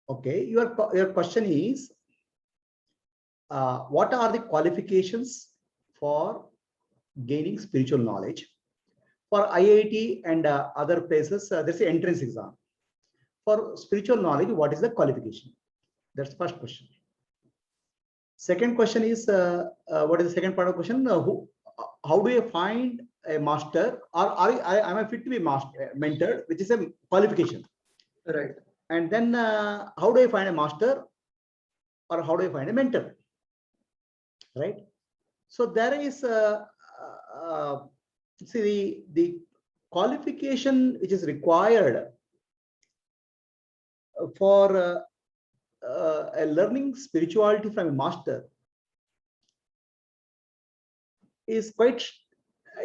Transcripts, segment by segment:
Okay, your question is, what are the qualifications for gaining spiritual knowledge? For IIT and other places, there's an entrance exam. For spiritual knowledge, what is the qualification? That's the first question. Second question is, what is the second part of the question? How do you find a master, or am I fit to be master, mentored, which is a qualification? Right. And then how do I find a master, or how do I find a mentor? Right. So there is see the qualification which is required for learning spirituality from a master is quite,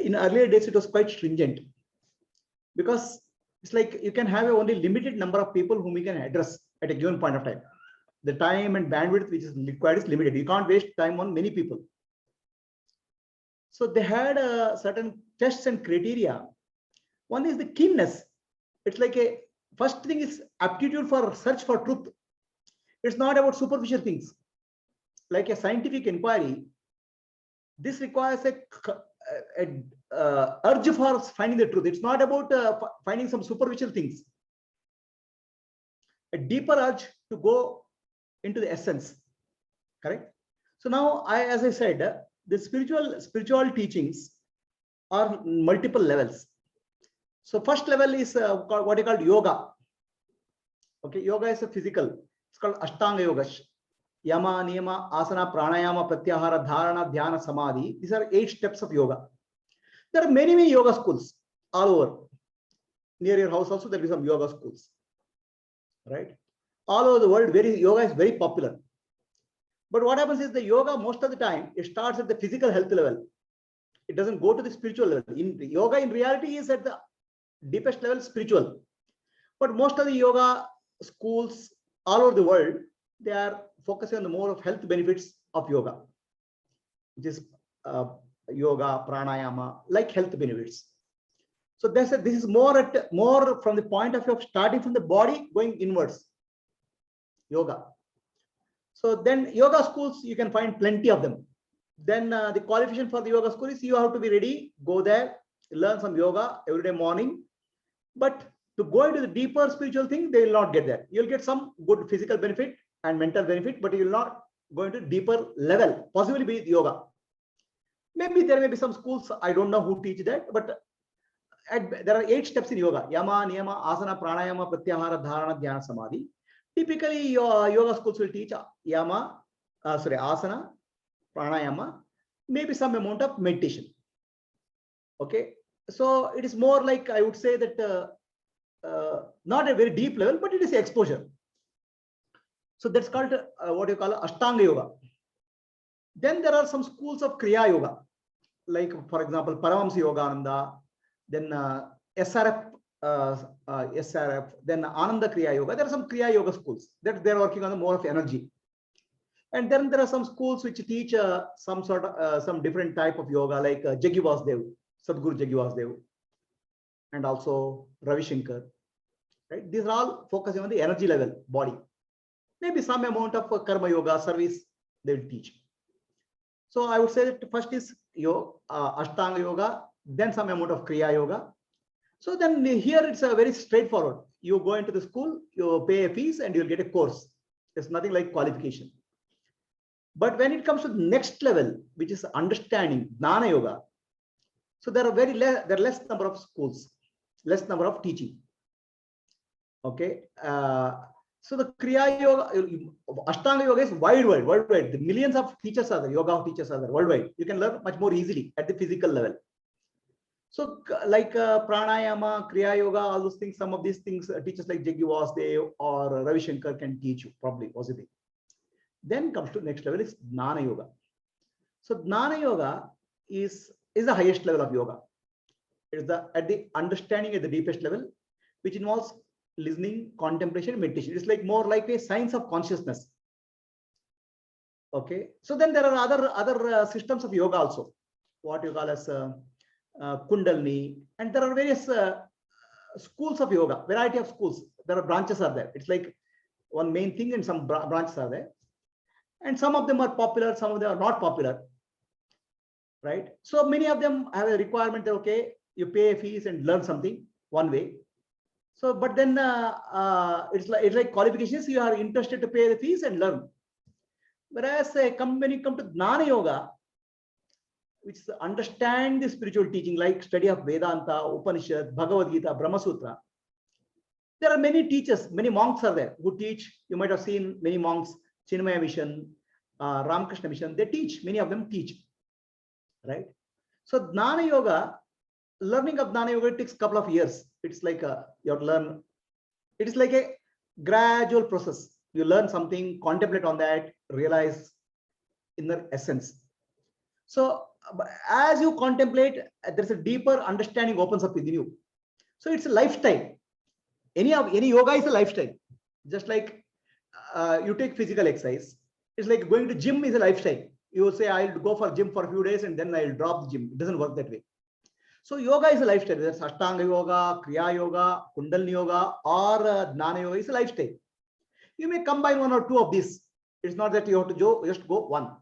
in earlier days it was quite stringent, because it's like you can have a only limited number of people whom you can address at a given point of time. The time and bandwidth which is required is limited. You can't waste time on many people. So they had certain tests and criteria. One is the keenness. It's like a first thing is aptitude for search for truth. It's not about superficial things like a scientific inquiry. This requires a urge for finding the truth. It's not about finding some superficial things. A deeper urge to go into the essence. Correct. So now, as I said, the spiritual teachings are multiple levels. So first level is what you call yoga. Okay, yoga is a physical. It's called Ashtanga Yoga. Yama, Niyama, Asana, Pranayama, Pratyahara, Dharana, Dhyana, Samadhi. These are 8 steps of yoga. There are many yoga schools all over. Near your house also there will be some yoga schools. Right? All over the world, yoga is very popular. But what happens is the yoga, most of the time, it starts at the physical health level. It doesn't go to the spiritual level. Yoga in reality is at the deepest level spiritual. But most of the yoga schools all over the world, they are focusing on the more of health benefits of yoga, which is yoga, pranayama, like health benefits. So this is more from the point of view of starting from the body going inwards. Yoga. So then yoga schools, you can find plenty of them. Then the qualification for the yoga school is you have to be ready, go there, learn some yoga every day morning. But to go into the deeper spiritual thing, they will not get there. You'll get some good physical benefit and mental benefit, but you will not go into deeper level, possibly be yoga. Maybe there may be some schools, I don't know who teach that, but there are 8 steps in yoga: Yama, Niyama, Asana, Pranayama, Pratyahara, Dharana, Dhyana, Samadhi. Typically, your yoga schools will teach asana, pranayama, maybe some amount of meditation. Okay, so it is more like, I would say that not a very deep level, but it is exposure. So that's called what you call Ashtanga Yoga. Then there are some schools of Kriya Yoga, like for example Paramahamsa Yogananda, then SRF, then Ananda Kriya Yoga. There are some Kriya Yoga schools that they're working on the more of energy. And then there are some schools which teach some sort of some different type of yoga, like Jaggi Vasudev, Sadhguru Jaggi Vasudev, and also Ravi Shankar. Right? These are all focusing on the energy level, body. Maybe some amount of karma yoga, service they will teach. So I would say that first is Ashtanga Yoga, then some amount of Kriya Yoga. So then here it's a very straightforward. You go into the school, you pay a fees, and you'll get a course. It's nothing like qualification. But when it comes to the next level, which is understanding, Jnana Yoga, so there are less number of schools, less number of teaching. Okay. So the Kriya Yoga, Ashtanga Yoga is worldwide. The millions of teachers are there, yoga teachers are there worldwide. You can learn much more easily at the physical level. So like pranayama, Kriya Yoga, all those things, some of these things, teachers like Jaggi Vasudev or Ravi Shankar can teach you, probably, possibly. Then comes to next level is Jnana Yoga. So Jnana Yoga is the highest level of yoga. It is at the understanding at the deepest level, which involves listening, contemplation, meditation. It's like more like a science of consciousness. Okay. So then there are other systems of yoga also, what you call as Kundalini, and there are various schools of yoga, variety of schools. There are branches are there. It's like one main thing, and some branches are there. And some of them are popular, some of them are not popular, right? So many of them have a requirement that, okay, you pay fees and learn something one way. So, but then it's like qualifications, you are interested to pay the fees and learn. Whereas when you come to Gnana Yoga, which is understand the spiritual teaching, like study of Vedanta, Upanishad, Bhagavad Gita, Brahma Sutra, there are many teachers, many monks are there who teach. You might have seen many monks, Chinmaya Mission, Ramakrishna Mission, they teach, many of them teach, right? So Gnana Yoga, learning of Gnana Yoga takes a couple of years. It's like you have to learn. It is like a gradual process. You learn something, contemplate on that, realize inner essence. So as you contemplate, there's a deeper understanding opens up within you. So it's a lifestyle. Any yoga is a lifestyle. Just like you take physical exercise. It's like going to gym is a lifestyle. You will say, I'll go for gym for a few days and then I'll drop the gym. It doesn't work that way. So yoga is a lifestyle. There's Ashtanga Yoga, Kriya Yoga, Kundalini Yoga, or Gnana Yoga is a lifestyle. You may combine one or two of these. It's not that you have to just go one.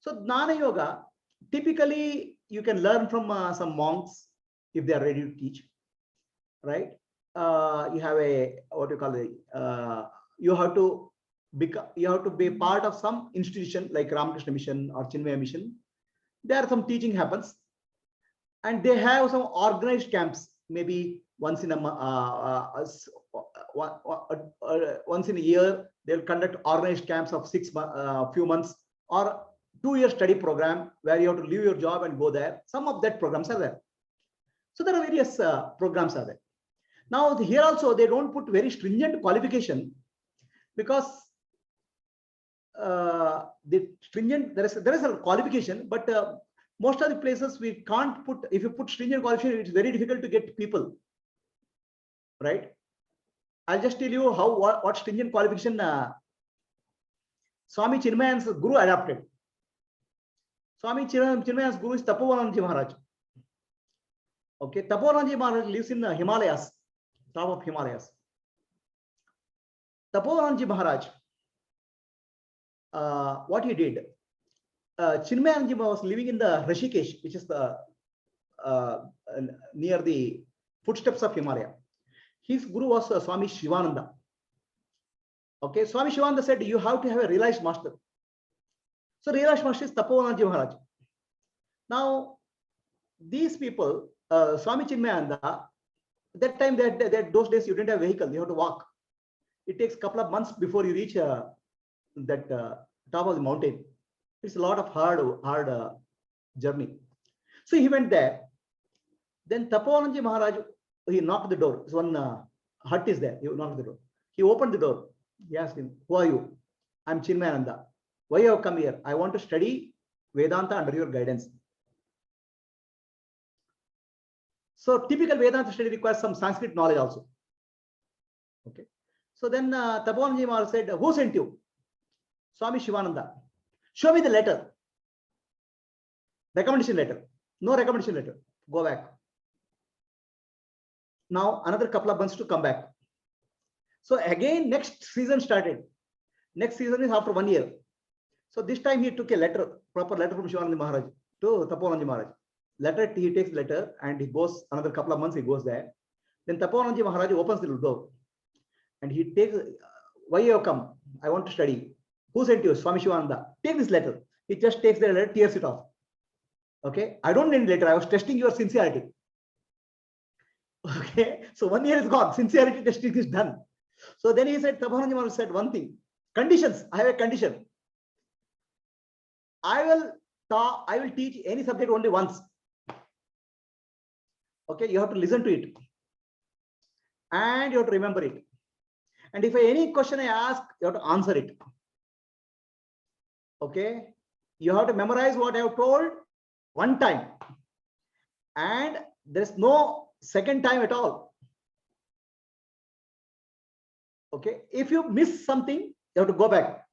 So Gnana Yoga, typically you can learn from some monks if they are ready to teach, right? You have a, what you call it, you have to be part of some institution like Ramakrishna Mission or Chinmaya Mission. There some teaching happens, and they have some organized camps. Maybe once in a year, they'll conduct organized camps of few months, or 2-year study program where you have to leave your job and go there. Some of that programs are there. So there are various programs are there. Now here also they don't put very stringent qualification, because the stringent, there is a qualification, but most of the places we can't put. If you put stringent qualification, it's very difficult to get people, right? I'll just tell you how what stringent qualification Swami Chinmayan's guru adopted. Swami Chinmayan's guru is Tapovanandaji Maharaj. Okay, Tapovanandaji Maharaj lives in Himalayas, top of Himalayas. Tapovanandaji Maharaj, what he did, Chinmayanji was living in the Rishikesh, which is the near the footsteps of Himalaya. His guru was Swami Shivananda. Okay, Swami Shivananda said, you have to have a realized master. So realized master is Tapovanandaji Maharaj. Now, these people, Swami Chinmayanda, that time, those days you didn't have vehicle, you have to walk. It takes a couple of months before you reach that top of the mountain. It's a lot of hard journey. So he went there. Then Tapovanandaji Maharaj, he knocked the door. One hut is there. He knocked the door. He opened the door. He asked him, who are you? I'm Chinmayananda. Why you have come here? I want to study Vedanta under your guidance. So typical Vedanta study requires some Sanskrit knowledge also. Okay. So then Tapovanandaji Maharaj said, who sent you? Swami Shivananda. Show me the letter. Recommendation letter. No recommendation letter. Go back. Now another couple of months to come back. So again, next season started. Next season is after 1 year. So this time he took a letter, proper letter from Shivananda Maharaj to Tapovanandaji Maharaj. Letter, he takes letter and he goes another couple of months, he goes there. Then Tapovanandaji Maharaj opens the door and he takes, why you have come? I want to study. Who sent you? Swami Shivananda. Take this letter. He just takes the letter, tears it off. Okay. I don't need letter. I was testing your sincerity. Okay. So 1 year is gone. Sincerity testing is done. So then he said, Tapovanandaji Maharaj said one thing. Conditions. I have a condition. I will teach any subject only once. Okay. You have to listen to it. And you have to remember it. And if any question I ask, you have to answer it. Okay, you have to memorize what I have told one time, and there's no second time at all. Okay, if you miss something, you have to go back.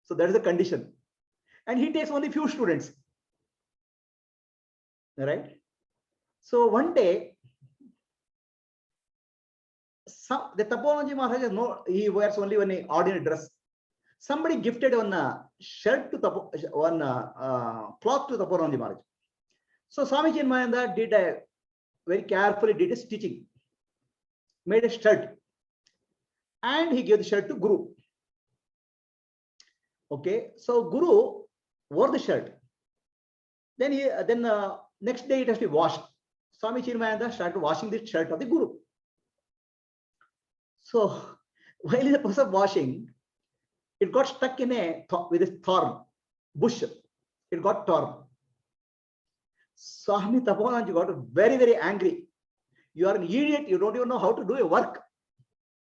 So that is the condition. And he takes only few students. All right. So one day, the Taponaji Maharaj, no, he wears only one ordinary dress. Somebody gifted one shirt to one cloth to Taponaji Maharaj. So Swami Chinmayananda did a very carefully did a stitching, made a shirt, and he gave the shirt to Guru. Okay, so Guru wore the shirt. Then next day it has to be washed. Swami Chinmayananda started washing the shirt of the Guru. So while in the process of washing, it got stuck in with a thorn bush. It got torn. Swami Taponaji got very, very angry. You are an idiot. You don't even know how to do your work.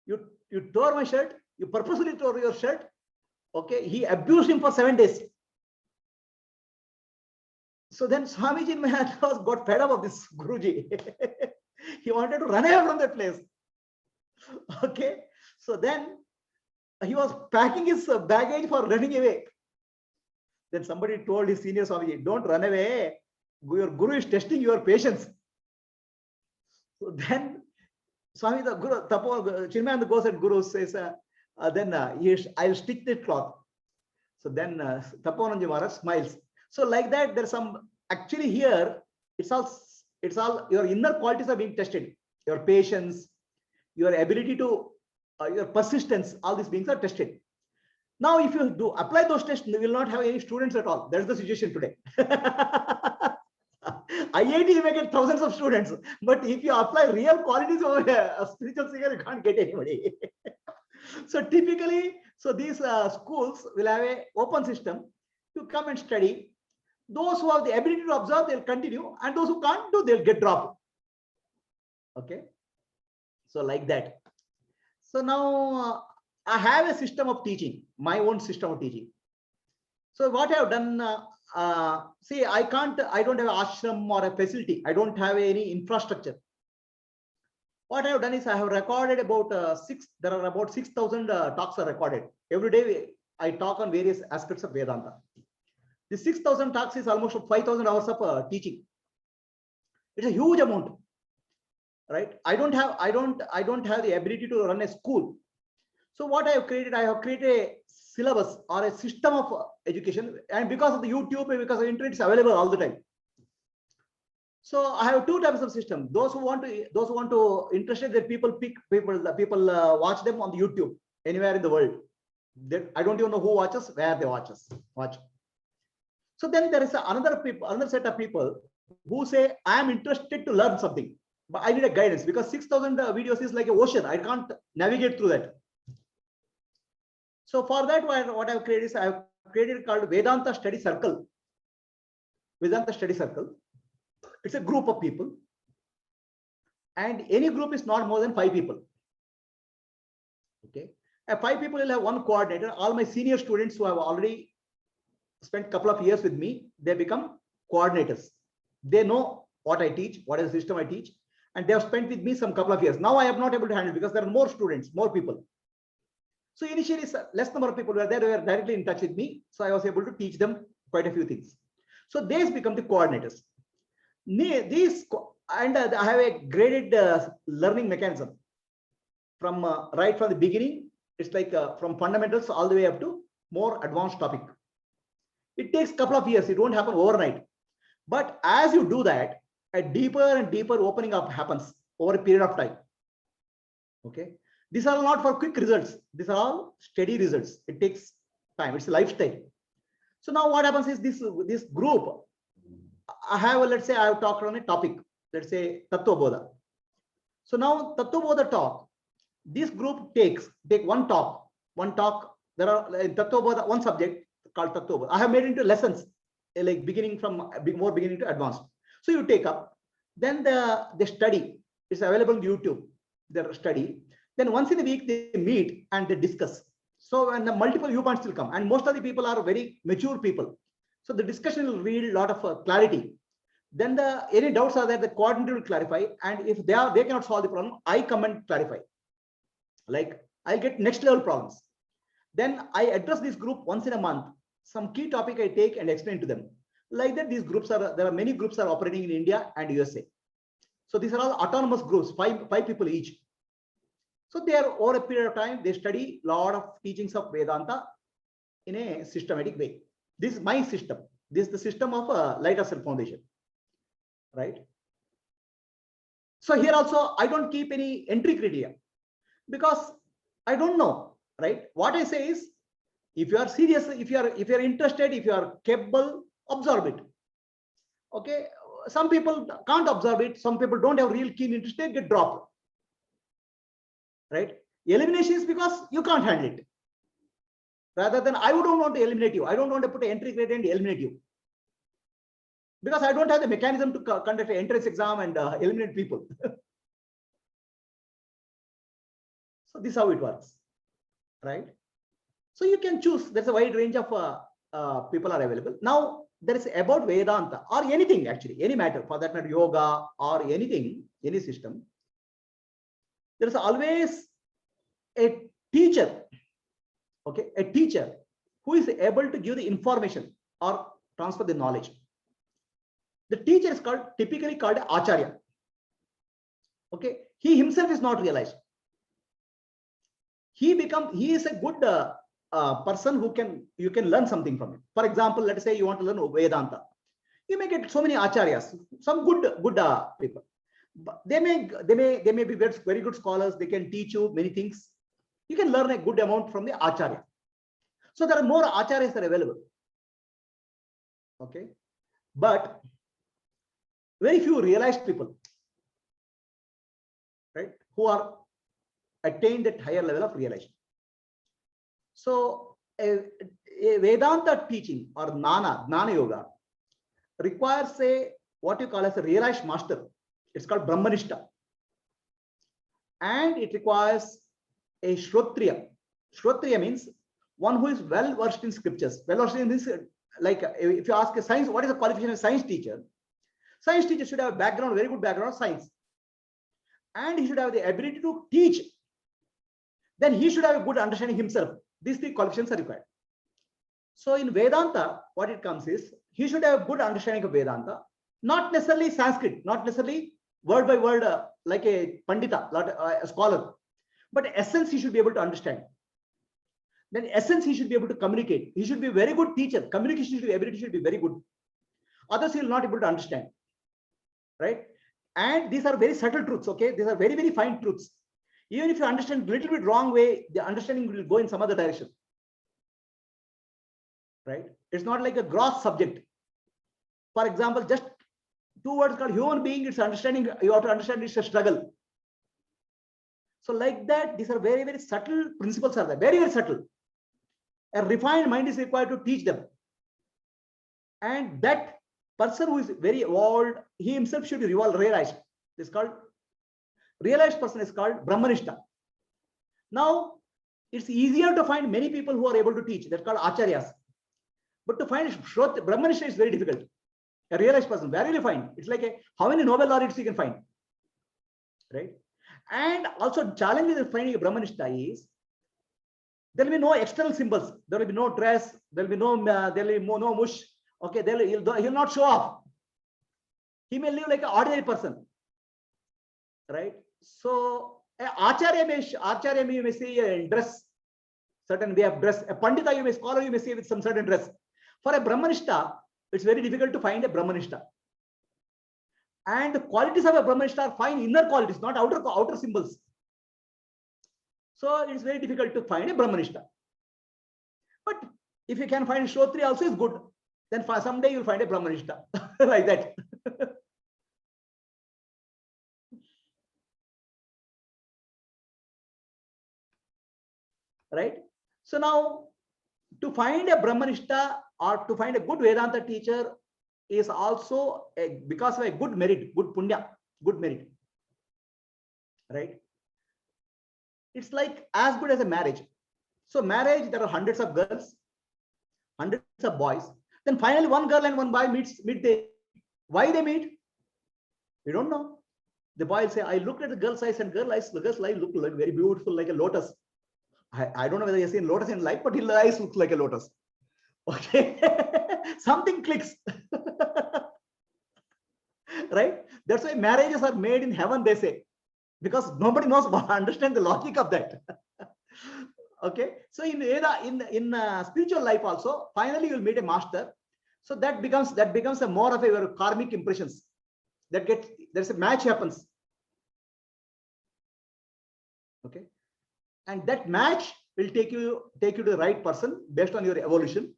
You tore my shirt. You purposely tore your shirt. Okay. He abused him for 7 days. So then Swamiji Maharaj got fed up of this Guruji. He wanted to run away from that place. Okay. So then he was packing his baggage for running away. Then somebody told his senior Swamiji, don't run away. Your Guru is testing your patience. So then Swami the Guru Chinmayananda goes and Guru says, I'll stitch the cloth. So then Taponaji Maharaj smiles. So like that, there's some actually here, it's all your inner qualities are being tested. Your patience, your ability to your persistence, all these things are tested. Now, if you do apply those tests, you will not have any students at all. That's the situation today. IIT, you may get thousands of students, but if you apply real qualities of a spiritual seeker, you can't get anybody. So typically, these schools will have an open system to come and study. Those who have the ability to observe, they'll continue, and those who can't do, they'll get dropped. Okay. So like that. So now I have a system of teaching, my own system of teaching. So what I have done, see, I don't have an ashram or a facility. I don't have any infrastructure. What I have done is I have recorded about there are about 6,000 talks are recorded. Every day I talk on various aspects of Vedanta. The 6,000 talks is almost 5,000 hours of teaching. It's a huge amount, right? I don't have the ability to run a school. So what I have created a syllabus or a system of education, and because of the YouTube, because of the internet, it's available all the time. So I have two types of system. Those who want to interested that people watch them on the YouTube anywhere in the world. I don't even know who watches, where they watch. So then there is another set of people who say, I am interested to learn something, but I need a guidance because 6,000 videos is like an ocean. I can't navigate through that. So for that, what I have created is I have created called Vedanta Study Circle. Vedanta Study Circle. It's a group of people, and any group is not more than 5 people. Okay, 5 people will have one coordinator. All my senior students who have already spent a couple of years with me, they become coordinators. They know what I teach, what is the system I teach, and they have spent with me some couple of years. Now I am not able to handle because there are more students, more people. So initially, less number of people were there. They were directly in touch with me, so I was able to teach them quite a few things. So these become the coordinators. I have a graded learning mechanism from right from the beginning. It's like from fundamentals all the way up to more advanced topic. It takes a couple of years. It won't happen overnight. But as you do that, a deeper and deeper opening up happens over a period of time. Okay. These are not for quick results. These are all steady results. It takes time. It's a lifestyle. So now what happens is this group, I have, let's say I have talked on a topic, let's say Tattva Bodha. So now Tattva Bodha talk, this group take one talk. There are in Tattva Bodha, one subject called Tattva Bodha. I have made it into lessons, like beginning from more beginning to advanced. So you take up, then the study is available on YouTube, their study. Then once in a week they meet and they discuss. So and the multiple viewpoints will come, and most of the people are very mature people. So the discussion will reveal a lot of clarity. Then any doubts are there, the coordinator will clarify. And if they cannot solve the problem, I come and clarify. Like I get next level problems. Then I address this group once in a month. Some key topic I take and explain to them. Like that, there are many groups are operating in India and USA. So these are all autonomous groups, five people each. So they are over a period of time, they study a lot of teachings of Vedanta in a systematic way. This is my system. This is the system of Light of Self Foundation, right? So here also, I don't keep any entry criteria because I don't know, right? What I say is, if you are serious, if you are interested, if you are capable, absorb it. Okay, some people can't absorb it. Some people don't have real keen interest, they get dropped. Right? Elimination is because you can't handle it. Rather than I don't want to eliminate you. I don't want to put an entry criteria and eliminate you. Because I don't have the mechanism to conduct an entrance exam and eliminate people. So this is how it works. Right? So you can choose. There's a wide range of people are available. Now, there is about Vedanta or anything actually, any matter, for that matter, yoga or anything, any system. There is always a teacher, okay, a teacher who is able to give the information or transfer the knowledge. The teacher is typically called Acharya. Okay, he himself is not realized. He is a good person who you can learn something from him. For example, let's say you want to learn Vedanta. You may get so many acharyas, some good people. They may be very good scholars. They can teach you many things. You can learn a good amount from the acharya. So there are more acharyas that are available. Okay, but very few realized people, right, who are attained that higher level of realization. So a Vedanta teaching or Jnana Yoga requires what you call as a realized master. It's called Brahmanishta. And it requires a Shrotriya. Shrotriya means one who is well versed in scriptures. Well versed in this, like if you ask a science, what is the qualification of a science teacher? Science teacher should have a background, very good background of science. And he should have the ability to teach. Then he should have a good understanding himself. These three qualifications are required. So in Vedanta, what it comes is, he should have a good understanding of Vedanta, not necessarily Sanskrit, not necessarily word by word like a Pandita, a scholar, but essence he should be able to understand. Then essence he should be able to communicate. He should be a very good teacher. Communication ability should be very good. Others he will not be able to understand. Right? And these are very subtle truths. Okay, these are very, very fine truths. Even if you understand a little bit wrong way, the understanding will go in some other direction. Right? It's not like a gross subject. For example, just two words called human being, it's understanding, you have to understand it's a struggle. So like that, these are very, very subtle principles are there, very, very subtle. A refined mind is required to teach them. And that person who is very evolved, he himself should be realized. This is called realized person is called Brahmanishta. Now, it's easier to find many people who are able to teach. That's called Acharyas. But to find Brahmanishta is very difficult. A realized person, where will you find? It's like how many Nobel laureates you can find, right? And also challenge with finding a Brahmanishta is, there will be no external symbols. There will be no dress. There will be no no mush. Okay, he'll not show off. He may live like an ordinary person, right? So Acharya you may see in dress, certain way of dress. A Pandita you may scholar you may see with some certain dress. For a Brahmanishta, it's very difficult to find a Brahmanishta. And the qualities of a Brahmanishta are fine inner qualities, not outer symbols. So it's very difficult to find a Brahmanishta. But if you can find Shrotriya also is good. Then for someday you'll find a Brahmanishta. Like that. Right? So now, to find a Brahmanishta or to find a good Vedanta teacher is also because of a good merit, good punya, good merit. Right? It's like as good as a marriage. So marriage, there are hundreds of girls, hundreds of boys. Then finally one girl and one boy meet. Why they meet? We don't know. The boy will say, I looked at the girl's eyes and girl's eyes look like very beautiful, like a lotus. I don't know whether you've seen lotus in life, but his eyes look like a lotus. Okay. Something clicks. Right? That's why marriages are made in heaven, they say. because nobody knows understand the logic of that. Okay, so in spiritual life also, finally you'll meet a master. So that becomes a more of a your karmic impressions that get, there's a match happens. Okay, and that match will take you to the right person based on your evolution,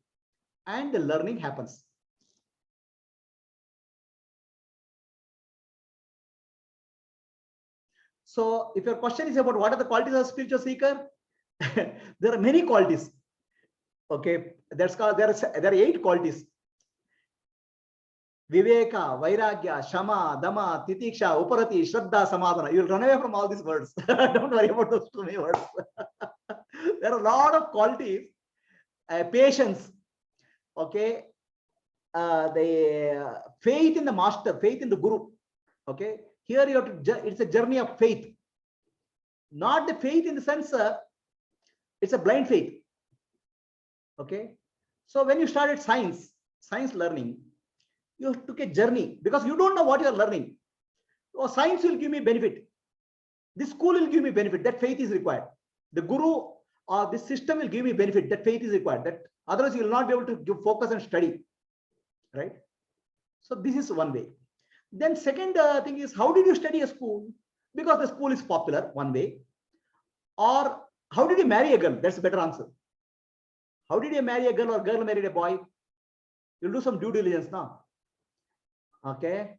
and the learning happens. So if your question is about what are the qualities of spiritual seeker, there are many qualities. Okay, that's called, there are 8 qualities: Viveka, Vairagya, Shama, Dama, Titiksha, Uparati, Shraddha, Samadhana. You will run away from all these words. Don't worry about those too many words. There are a lot of qualities. Patience. Okay, the faith in the master, faith in the guru. Okay, here you have to, it's a journey of faith, not the faith in the sense it's a blind faith. Okay, so when you started science learning, you took a journey because you don't know what you are learning. So science will give me benefit, this school will give me benefit, that faith is required. The guru or this system will give me benefit, that faith is required. That otherwise you will not be able to give focus and study, right? So this is one way. Then second thing is, how did you study a school? Because the school is popular, one way. Or how did you marry a girl? That's a better answer. How did you marry a girl or girl married a boy? You'll do some due diligence now. Okay.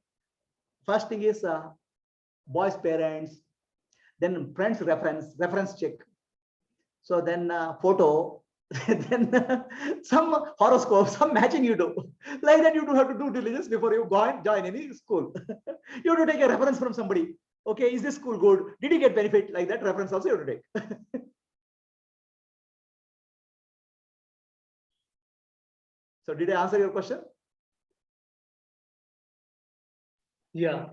First thing is boy's parents, then friends reference check. So then photo, then some horoscope, some matching you do. Like that you do have to do diligence before you go and join any school. You have to take a reference from somebody. Okay, is this school good? Did you get benefit? Like that reference also you have to take. So did I answer your question? Yeah.